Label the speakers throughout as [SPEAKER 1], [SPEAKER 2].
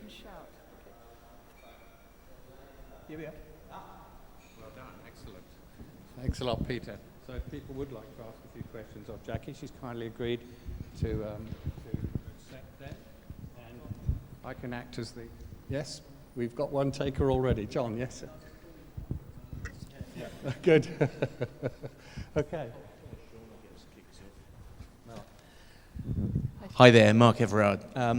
[SPEAKER 1] can shout.
[SPEAKER 2] Here we are. Well done, excellent. Thanks a lot, Peter. So if people would like to ask a few questions of Jaqui, she's kindly agreed to accept them. And I can act as the... Yes, we've got one taker already. John, yes, sir. Yeah. Good. Okay.
[SPEAKER 3] Hi there, Mark Everard. I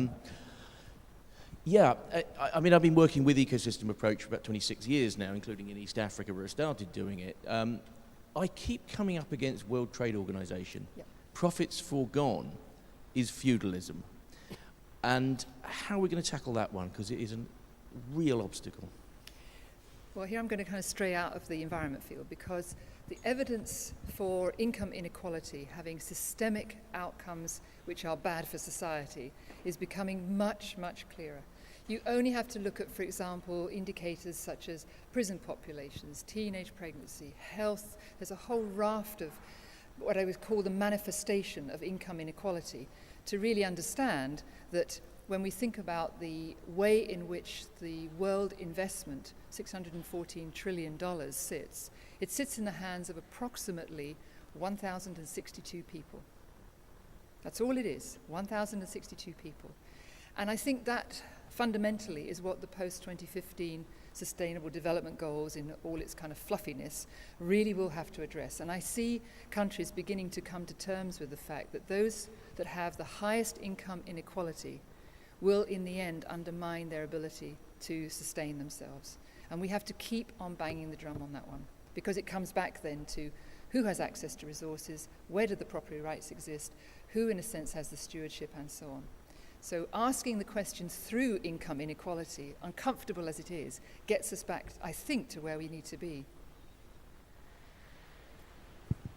[SPEAKER 3] mean, I've been working with Ecosystem Approach for about 26 years now, including in East Africa where I started doing it. I keep coming up against World Trade Organization.
[SPEAKER 1] Yep.
[SPEAKER 3] Profits foregone is feudalism. And how are we going to tackle that one? Because it is a real obstacle.
[SPEAKER 1] Well, here I'm going to kind of stray out of the environment field because the evidence for income inequality having systemic outcomes which are bad for society is becoming much, much clearer. You only have to look at, for example, indicators such as prison populations, teenage pregnancy, health. There's a whole raft of what I would call the manifestation of income inequality to really understand that when we think about the way in which the world investment, $614 trillion, sits, it sits in the hands of approximately 1,062 people. That's all it is, 1,062 people. And I think that fundamentally is what the post-2015 Sustainable Development Goals in all its kind of fluffiness really will have to address. And I see countries beginning to come to terms with the fact that those that have the highest income inequality will in the end undermine their ability to sustain themselves. And we have to keep on banging the drum on that one, because it comes back then to who has access to resources, where do the property rights exist, who in a sense has the stewardship, and so on. So asking the questions through income inequality, uncomfortable as it is, gets us back, I think, to where we need to be.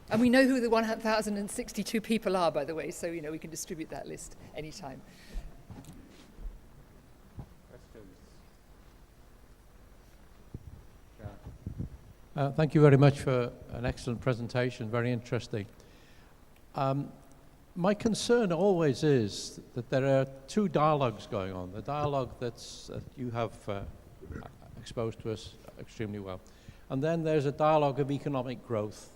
[SPEAKER 1] And we know who the 1,062 people are, by the way, so we can distribute that list anytime.
[SPEAKER 4] Thank you very much for an excellent presentation, very interesting. My concern always is that there are two dialogues going on. The dialogue that you have exposed to us extremely well. And then there's a dialogue of economic growth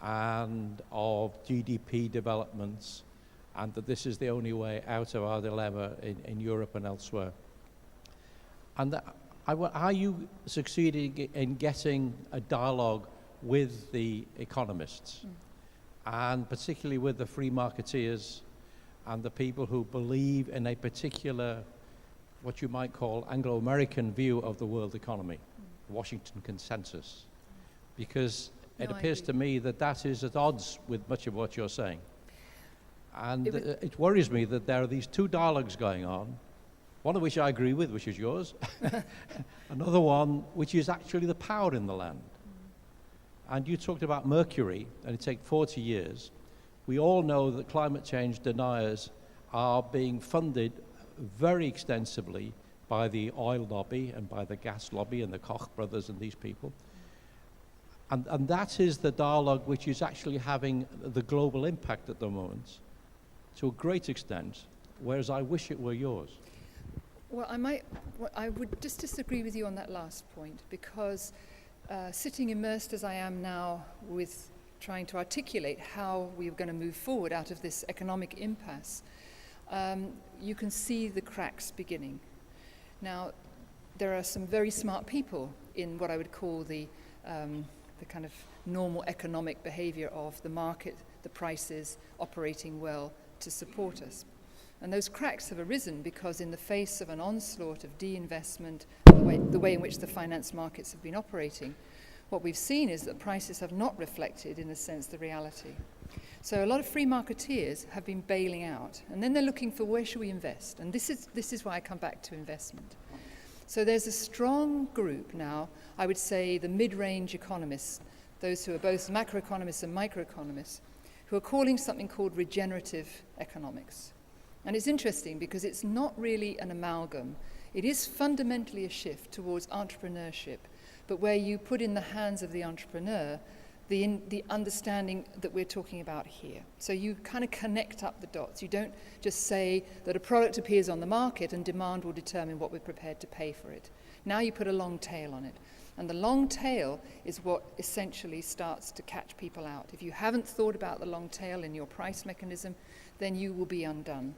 [SPEAKER 4] and of GDP developments, and that this is the only way out of our dilemma in Europe and elsewhere. And are you succeeding in getting a dialogue with the economists? And particularly with the free marketeers and the people who believe in a particular, what you might call Anglo-American view of the world economy, Washington consensus, because it appears to me that that is at odds with much of what you're saying. And it worries me that there are these two dialogues going on, one of which I agree with, which is yours, another one which is actually the power in the land. And you talked about Mercury, and it takes 40 years. We all know that climate change deniers are being funded very extensively by the oil lobby and by the gas lobby and the Koch brothers and these people. And that is the dialogue which is actually having the global impact at the moment to a great extent, whereas I wish it were yours.
[SPEAKER 1] Well, I would just disagree with you on that last point, because sitting immersed as I am now with trying to articulate how we're going to move forward out of this economic impasse, you can see the cracks beginning. Now, there are some very smart people in what I would call the kind of normal economic behavior of the market, the prices operating well to support us. And those cracks have arisen because in the face of an onslaught of de-investment, the way in which the finance markets have been operating, what we've seen is that prices have not reflected, in a sense, the reality. So a lot of free marketeers have been bailing out, and then they're looking for where should we invest? And this is why I come back to investment. So there's a strong group now, I would say the mid-range economists, those who are both macroeconomists and microeconomists, who are calling something called regenerative economics. And it's interesting because it's not really an amalgam. It is fundamentally a shift towards entrepreneurship, but where you put in the hands of the entrepreneur the understanding that we're talking about here. So you kind of connect up the dots. You don't just say that a product appears on the market and demand will determine what we're prepared to pay for it. Now you put a long tail on it. And the long tail is what essentially starts to catch people out. If you haven't thought about the long tail in your price mechanism, then you will be undone.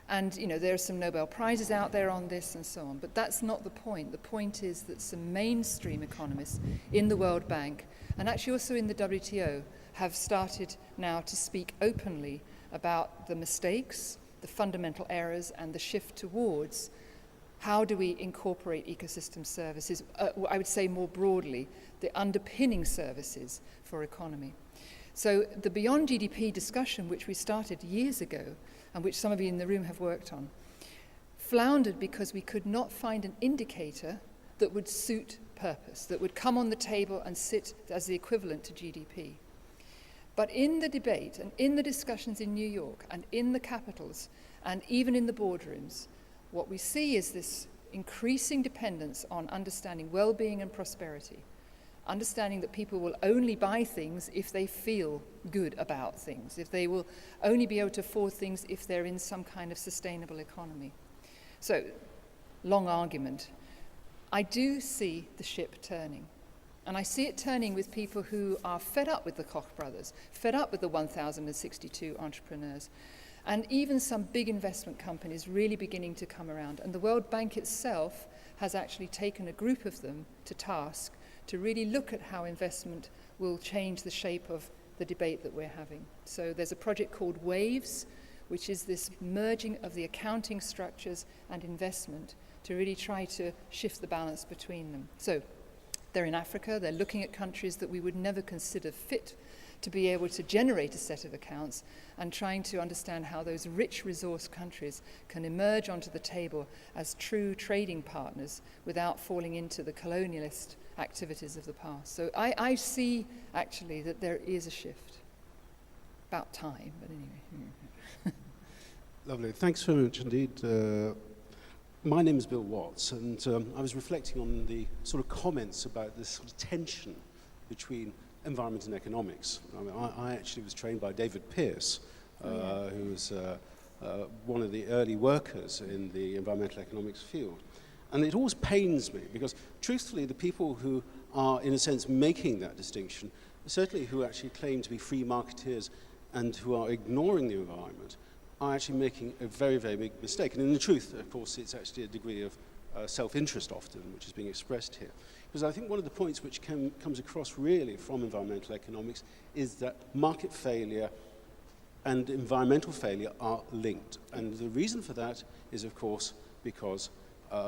[SPEAKER 1] And, you know, there are some Nobel Prizes out there on this and so on, but that's not the point. The point is that some mainstream economists in the World Bank, and actually also in the WTO, have started now to speak openly about the mistakes, the fundamental errors, and the shift towards how do we incorporate ecosystem services, I would say more broadly, the underpinning services for economy. So the beyond GDP discussion, which we started years ago, and which some of you in the room have worked on, floundered because we could not find an indicator that would suit purpose, that would come on the table and sit as the equivalent to GDP. But in the debate and in the discussions in New York and in the capitals and even in the boardrooms, what we see is this increasing dependence on understanding well-being and prosperity, understanding that people will only buy things if they feel good about things, if they will only be able to afford things if they're in some kind of sustainable economy. So, long argument. I do see the ship turning. And I see it turning with people who are fed up with the Koch brothers, fed up with the 1,062 entrepreneurs, and even some big investment companies really beginning to come around. And the World Bank itself has actually taken a group of them to task to really look at how investment will change the shape of the debate that we're having. So there's a project called WAVES, which is this merging of the accounting structures and investment to really try to shift the balance between them. So they're in Africa, they're looking at countries that we would never consider fit to be able to generate a set of accounts, and trying to understand how those rich resource countries can emerge onto the table as true trading partners without falling into the colonialist activities of the past. So I see actually that there is a shift. About time, but anyway.
[SPEAKER 5] Lovely. Thanks very much indeed. My name is Bill Watts, and I was reflecting on the sort of comments about this sort of tension between environment and economics. I mean, I actually was trained by David Pearce, who was one of the early workers in the environmental economics field. And it always pains me because, truthfully, the people who are, in a sense, making that distinction, certainly who actually claim to be free marketeers and who are ignoring the environment, are actually making a very, very big mistake. And in the truth, of course, it's actually a degree of self-interest often, which is being expressed here. Because I think one of the points which comes across really from environmental economics is that market failure and environmental failure are linked. And the reason for that is, of course, because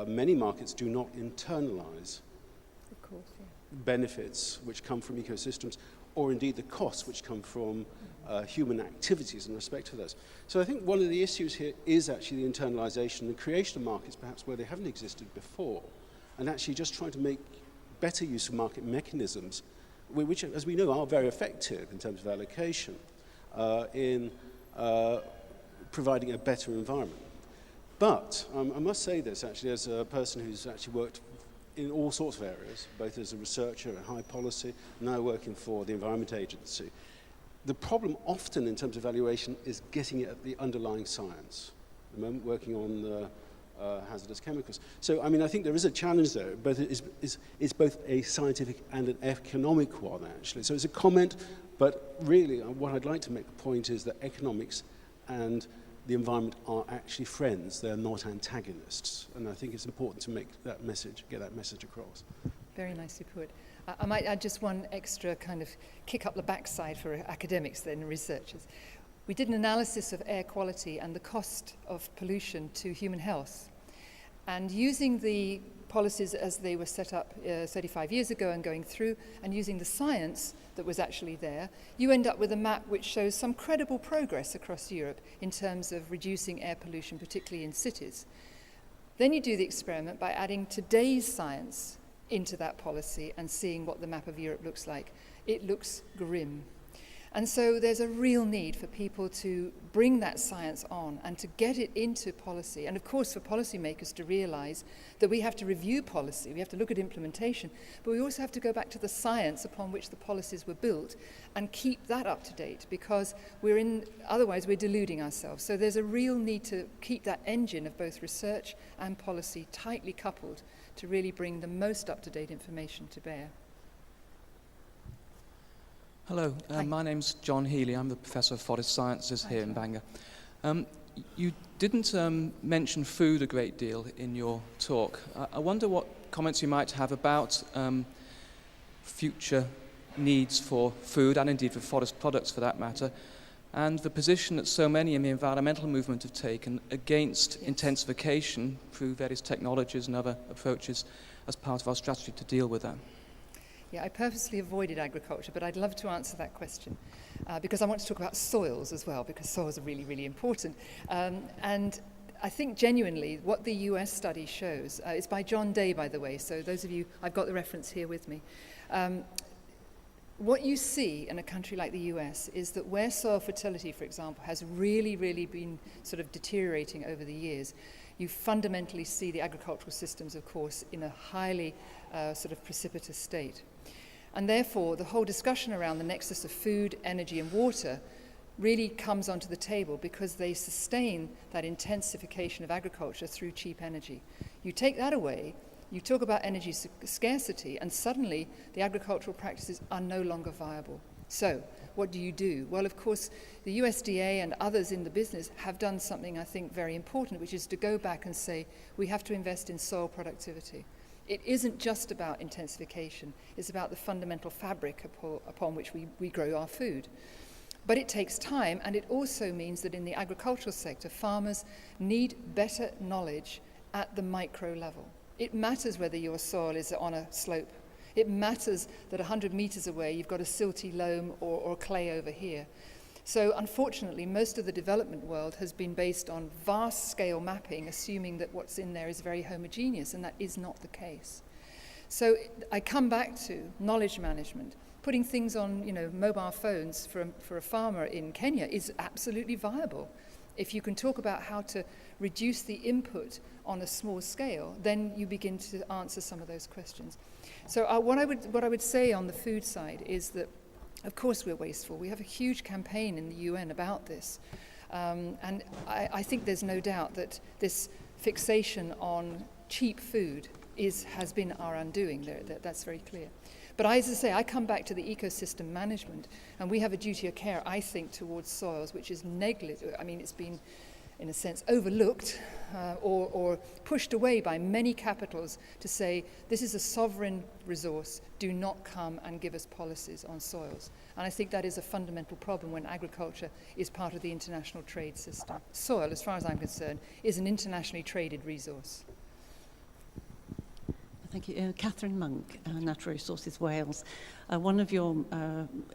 [SPEAKER 5] many markets do not internalize benefits which come from ecosystems, or indeed the costs which come from human activities in respect to those. So I think one of the issues here is actually the internalization, the creation of markets perhaps where they haven't existed before, and actually just trying to make better use of market mechanisms, which, as we know, are very effective in terms of allocation, in providing a better environment. But I must say this, actually, as a person who's actually worked in all sorts of areas, both as a researcher at high policy, now working for the Environment Agency. The problem often in terms of valuation is getting at the underlying science. At the moment, working on hazardous chemicals. So, I mean, I think there is a challenge there, but it's both a scientific and an economic one, actually. So it's a comment, but really what I'd like to make the point is that economics and the environment are actually friends. They're not antagonists. And I think it's important to make that message, get that message across.
[SPEAKER 1] Very nicely put. I might add just one extra kind of kick up the backside for academics then and researchers. We did an analysis of air quality and the cost of pollution to human health. And using the policies as they were set up 35 years ago and going through, and using the science that was actually there, you end up with a map which shows some credible progress across Europe in terms of reducing air pollution, particularly in cities. Then you do the experiment by adding today's science into that policy and seeing what the map of Europe looks like. It looks grim. And so there's a real need for people to bring that science on and to get it into policy. And of course, for policymakers to realize that we have to review policy, we have to look at implementation, but we also have to go back to the science upon which the policies were built and keep that up to date, because otherwise we're deluding ourselves. So there's a real need to keep that engine of both research and policy tightly coupled to really bring the most up-to-date information to bear.
[SPEAKER 6] Hello, my name's John Healy. I'm the Professor of Forest Sciences here in Bangor. You didn't mention food a great deal in your talk. I wonder what comments you might have about future needs for food, and indeed for forest products for that matter, and the position that so many in the environmental movement have taken against intensification through various technologies and other approaches as part of our strategy to deal with that.
[SPEAKER 1] Yeah, I purposely avoided agriculture, but I'd love to answer that question because I want to talk about soils as well, because soils are really, really important. And I think genuinely what the US study shows, it's by John Day, by the way, so those of you, I've got the reference here with me. What you see in a country like the US is that where soil fertility, for example, has really, really been sort of deteriorating over the years, you fundamentally see the agricultural systems, of course, in a highly sort of precipitous state. And therefore, the whole discussion around the nexus of food, energy, and water really comes onto the table because they sustain that intensification of agriculture through cheap energy. You take that away, you talk about energy scarcity, and suddenly the agricultural practices are no longer viable. So, what do you do? Well, of course, the USDA and others in the business have done something I think very important, which is to go back and say, we have to invest in soil productivity. It isn't just about intensification, it's about the fundamental fabric upon which we grow our food. But it takes time, and it also means that in the agricultural sector, farmers need better knowledge at the micro level. It matters whether your soil is on a slope. It matters that 100 meters away you've got a silty loam or clay over here. So unfortunately, most of the development world has been based on vast scale mapping, assuming that what's in there is very homogeneous, and that is not the case. So I come back to knowledge management. Putting things on, mobile phones for a farmer in Kenya is absolutely viable. If you can talk about how to reduce the input on a small scale, then you begin to answer some of those questions. So what I would say on the food side is that, of course, we're wasteful. We have a huge campaign in the UN about this. And I think there's no doubt that this fixation on cheap food has been our undoing. That's very clear. But as I say, I come back to the ecosystem management, and we have a duty of care, I think, towards soils, which is negligible. I mean, it's been, in a sense, overlooked or pushed away by many capitals to say, this is a sovereign resource, do not come and give us policies on soils. And I think that is a fundamental problem when agriculture is part of the international trade system. Soil, as far as I'm concerned, is an internationally traded resource.
[SPEAKER 7] Thank you. Catherine Monk, Natural Resources Wales. One of your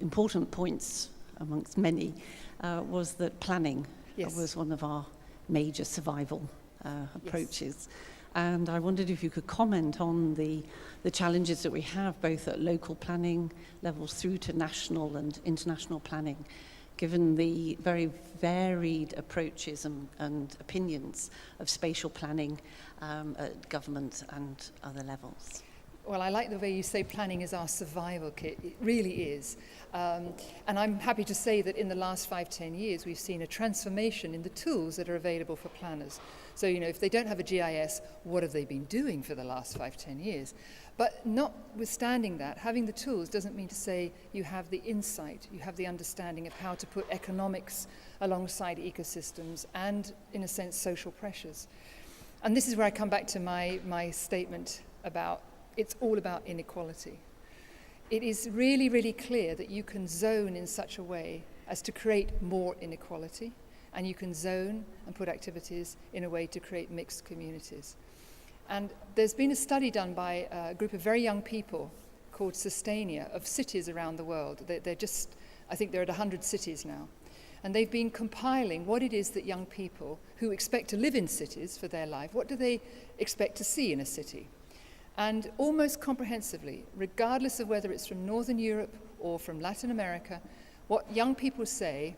[SPEAKER 7] important points, amongst many, was that planning was one of our major survival approaches. Yes. And I wondered if you could comment on the challenges that we have, both at local planning levels through to national and international planning, given the very varied approaches and opinions of spatial planning at government and other levels.
[SPEAKER 1] Well, I like the way you say planning is our survival kit. It really is. And I'm happy to say that in the last 5-10 years, we've seen a transformation in the tools that are available for planners. So, if they don't have a GIS, what have they been doing for the last 5-10 years? But notwithstanding that, having the tools doesn't mean to say you have the insight, you have the understanding of how to put economics alongside ecosystems and, in a sense, social pressures. And this is where I come back to my statement about it's all about inequality. It is really, really clear that you can zone in such a way as to create more inequality, and you can zone and put activities in a way to create mixed communities. And there's been a study done by a group of very young people called Sustainia of cities around the world. I think they're at 100 cities now. And they've been compiling what it is that young people who expect to live in cities for their life, what do they expect to see in a city? And almost comprehensively, regardless of whether it's from Northern Europe or from Latin America, what young people say,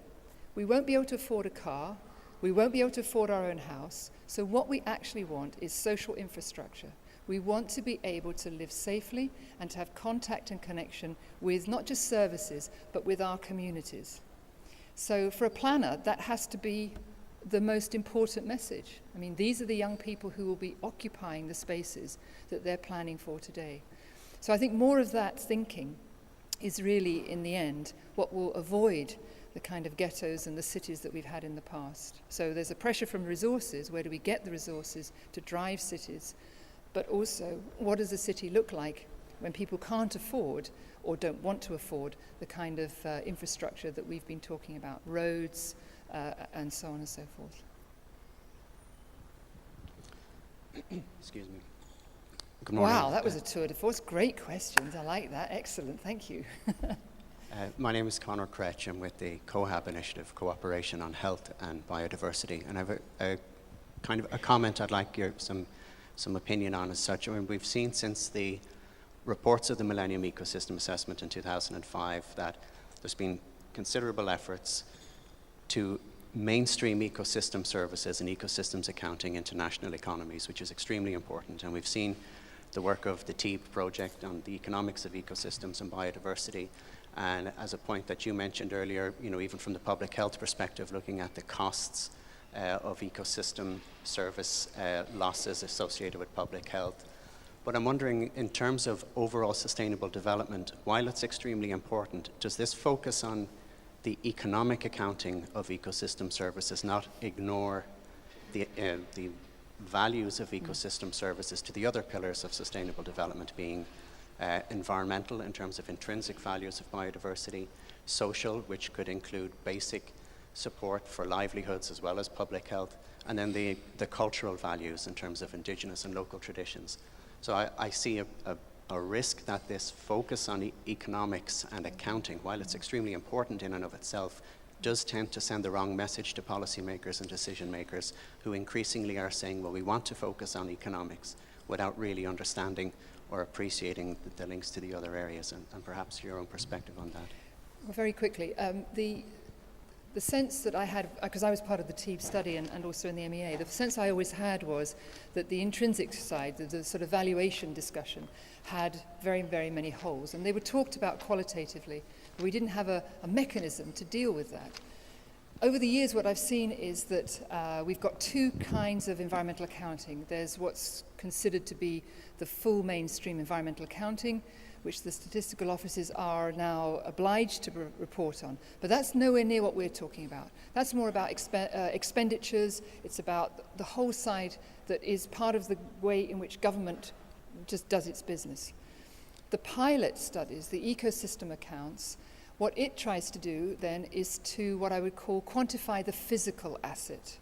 [SPEAKER 1] we won't be able to afford a car, we won't be able to afford our own house, so what we actually want is social infrastructure. We want to be able to live safely and to have contact and connection with not just services, but with our communities. So for a planner, that has to be the most important message. I mean, these are the young people who will be occupying the spaces that they're planning for today. So I think more of that thinking is really, in the end, what will avoid the kind of ghettos and the cities that we've had in the past. So there's a pressure from resources. Where do we get the resources to drive cities? But also, what does a city look like when people can't afford or don't want to afford the kind of infrastructure that we've been talking about, roads, and so on and so forth.
[SPEAKER 8] Excuse me. Good morning.
[SPEAKER 1] Wow, that was a tour de force. Great questions. I like that. Excellent. Thank you.
[SPEAKER 8] My name is Conor Kretsch. I'm with the CoHab Initiative, Cooperation on Health and Biodiversity. And I have a kind of a comment I'd like some opinion on as such. I mean, we've seen since the reports of the Millennium Ecosystem Assessment in 2005 that there's been considerable efforts to mainstream ecosystem services and ecosystems accounting into national economies, which is extremely important. And we've seen the work of the TEEB project on the economics of ecosystems and biodiversity. And as a point that you mentioned earlier, you know, even from the public health perspective, looking at the costs of ecosystem service losses associated with public health. But I'm wondering, in terms of overall sustainable development, while it's extremely important, does this focus on the economic accounting of ecosystem services, not ignore the values of ecosystem services to the other pillars of sustainable development, being environmental in terms of intrinsic values of biodiversity, social, which could include basic support for livelihoods as well as public health, and then the cultural values in terms of indigenous and local traditions. So I see a risk that this focus on economics and accounting, while it's extremely important in and of itself, does tend to send the wrong message to policymakers and decision makers who increasingly are saying, well, we want to focus on economics without really understanding or appreciating the links to the other areas, and perhaps your own perspective on that.
[SPEAKER 1] Well, very quickly, the sense that I had, because I was part of the TEEB study and also in the MEA, the sense I always had was that the intrinsic side, the sort of valuation discussion, had very, very many holes. And they were talked about qualitatively, but we didn't have a mechanism to deal with that. Over the years, what I've seen is that we've got two kinds of environmental accounting. There's what's considered to be the full mainstream environmental accounting, which the statistical offices are now obliged to report on. But that's nowhere near what we're talking about. That's more about expenditures. It's about the whole side that is part of the way in which government just does its business. The pilot studies, the ecosystem accounts, what it tries to do then is to what I would call quantify the physical asset.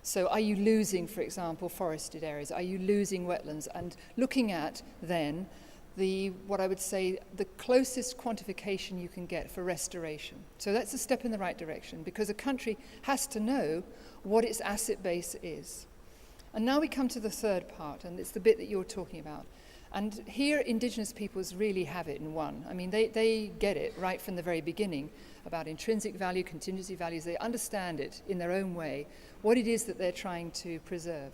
[SPEAKER 1] So are you losing, for example, forested areas? Are you losing wetlands? And looking at then what I would say the closest quantification you can get for restoration. So that's a step in the right direction, because a country has to know what its asset base is. And now we come to the third part, and it's the bit that you're talking about. And here Indigenous peoples really have it in one. I mean, they get it right from the very beginning about intrinsic value, contingency values. They understand it in their own way, what it is that they're trying to preserve.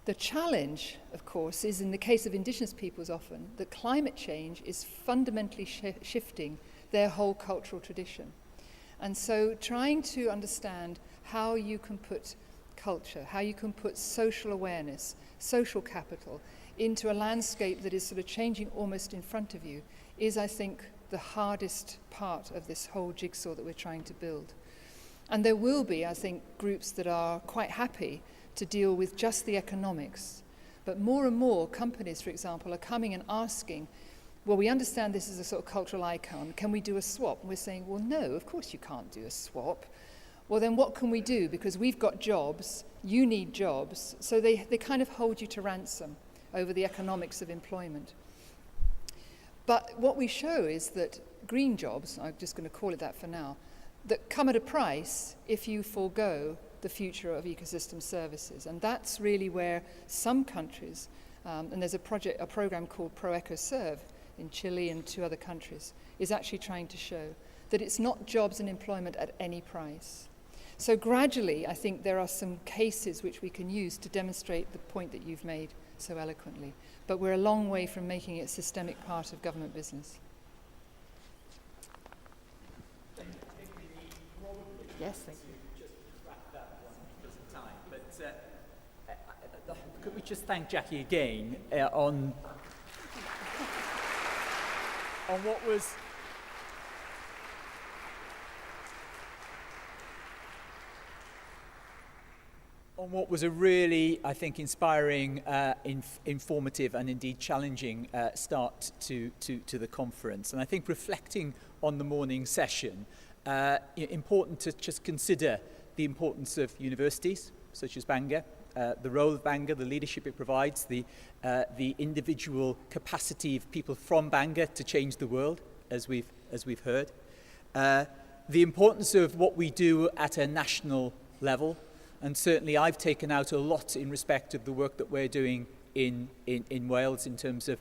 [SPEAKER 1] The challenge, of course, is in the case of Indigenous peoples often, that climate change is fundamentally shifting their whole cultural tradition. And so trying to understand how you can put culture, how you can put social awareness, social capital, into a landscape that is sort of changing almost in front of you is, I think, the hardest part of this whole jigsaw that we're trying to build. And there will be, I think, groups that are quite happy to deal with just the economics. But more and more companies, for example, are coming and asking, well, we understand this is a sort of cultural icon. Can we do a swap? And we're saying, well, no, of course you can't do a swap. Well, then what can we do? Because we've got jobs, you need jobs. So they kind of hold you to ransom over the economics of employment. But what we show is that green jobs, I'm just going to call it that for now, that come at a price if you forego the future of ecosystem services. And that's really where some countries, and there's a program called ProEcoServe in Chile and 2 other countries, is actually trying to show that it's not jobs and employment at any price. So gradually, I think there are some cases which we can use to demonstrate the point that you've made so eloquently. But we're a long way from making it a systemic part of government business. Yes, thank you.
[SPEAKER 9] Just wrap that one because of time. But could we just thank Jaqui again on what was a really, I think, inspiring, informative and indeed challenging start to the conference. And I think reflecting on the morning session, important to just consider the importance of universities such as Bangor, the role of Bangor, the leadership it provides, the individual capacity of people from Bangor to change the world, as we've heard, the importance of what we do at a national level. And certainly I've taken out a lot in respect of the work that we're doing in Wales in terms of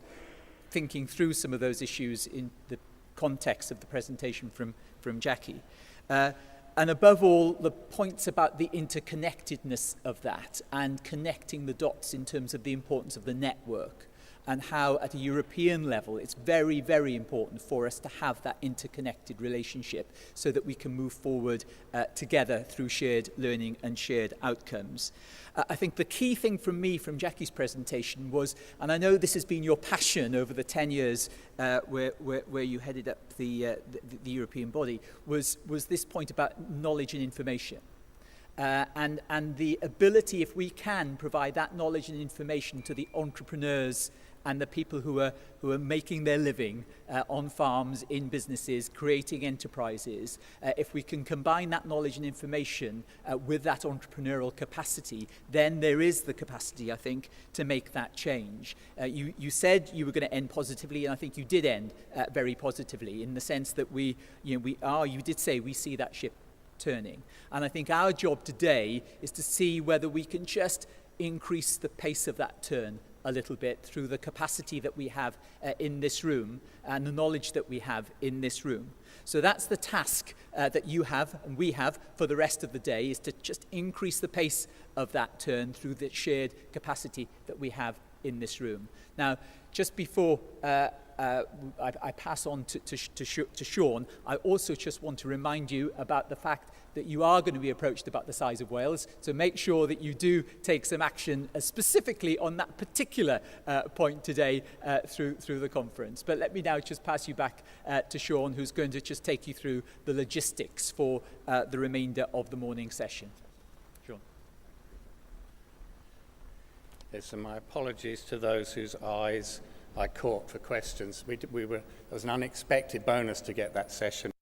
[SPEAKER 9] thinking through some of those issues in the context of the presentation from Jaqui. And above all, the points about the interconnectedness of that and connecting the dots in terms of the importance of the network and how at a European level it's very, very important for us to have that interconnected relationship so that we can move forward together through shared learning and shared outcomes. I think the key thing from me from Jackie's presentation was, and I know this has been your passion over the 10 years where you headed up the European body, was this point about knowledge and information. And the ability, if we can provide that knowledge and information to the entrepreneurs and the people who are making their living on farms, in businesses, creating enterprises, if we can combine that knowledge and information with that entrepreneurial capacity, then there is the capacity, I think, to make that change. You said you were going to end positively, and I think you did end very positively in the sense that you did say we see that ship turning. And I think our job today is to see whether we can just increase the pace of that turn a little bit through the capacity that we have in this room and the knowledge that we have in this room. So that's the task that you have and we have for the rest of the day, is to just increase the pace of that turn through the shared capacity that we have in this room. Now, just before I pass on to Sean, I also just want to remind you about the fact that you are going to be approached about the size of Wales, so make sure that you do take some action specifically on that particular point today through the conference. But let me now just pass you back to Sean, who's going to just take you through the logistics for the remainder of the morning session. Sean.
[SPEAKER 2] Yes, and my apologies to those whose eyes I caught for questions. It was an unexpected bonus to get that session.